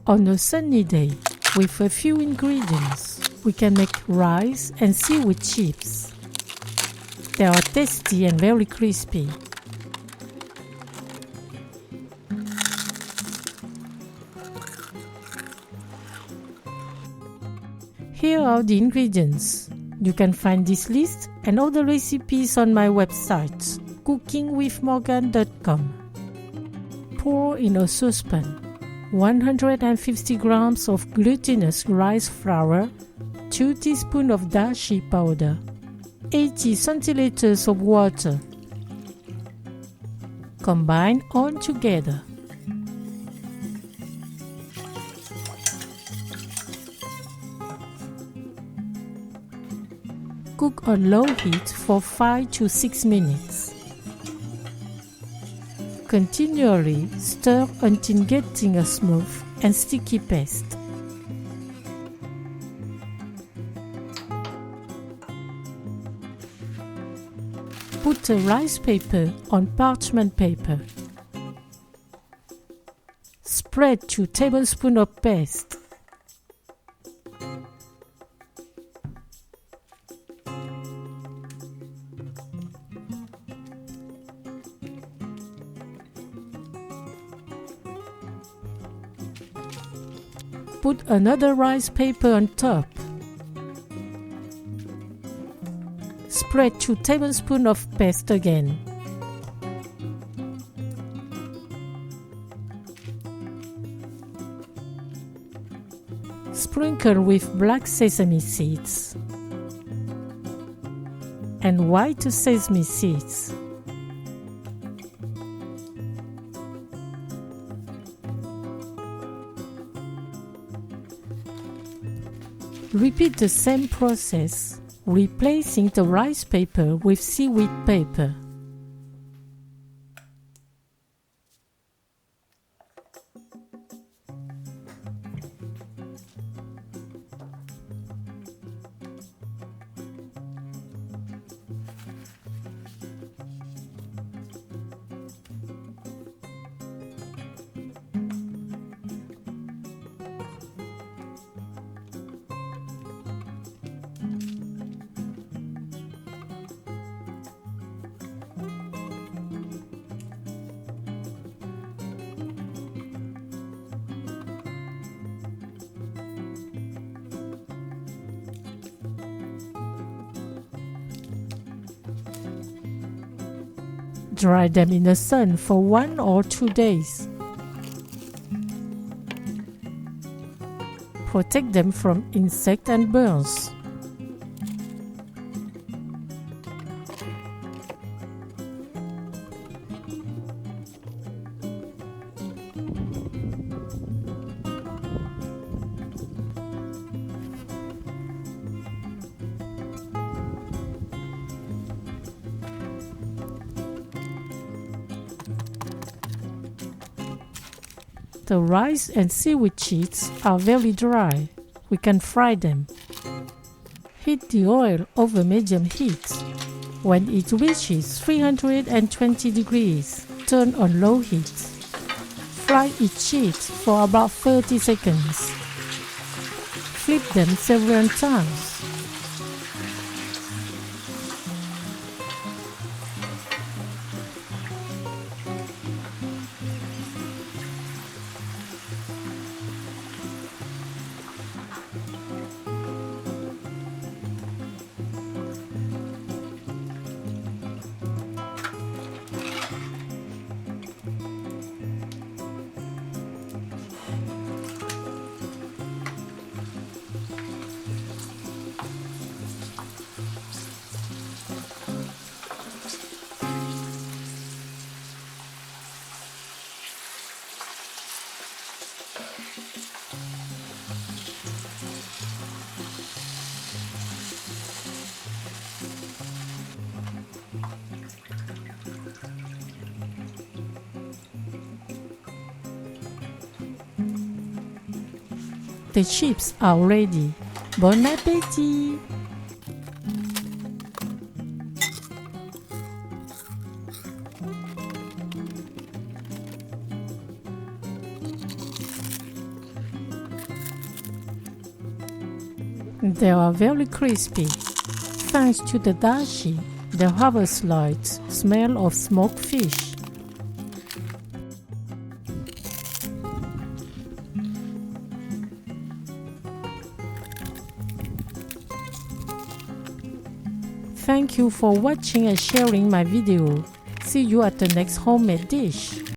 On a sunny day, with a few ingredients, we can make rice and seaweed chips. They are tasty and very crispy. Here are the ingredients. You can find this list and other recipes on my website, cookingwithmorgane.com. Pour in a saucepan 150 grams of glutinous rice flour, 2 teaspoons of dashi powder, 80 centiliters of water. Combine all together. Cook on low heat for 5 to 6 minutes. Continually stir until getting a smooth and sticky paste. Put a rice paper on parchment paper. Spread 2 tablespoons of paste. Put another rice paper on top. Spread 2 tablespoons of paste again. Sprinkle with black sesame seeds and white sesame seeds. Repeat the same process, replacing the rice paper with seaweed paper. Dry them in the sun for 1 or 2 days. Protect them from insects and burns. The rice and seaweed chips are very dry. We can fry them. Heat the oil over medium heat. When it reaches 320 degrees, turn on low heat. Fry each sheet for about 30 seconds. Flip them several times. The chips are ready. Bon appétit! They are very crispy. Thanks to the dashi, they have a slight smell of smoked fish. Thank you for watching and sharing my video. See you at the next homemade dish.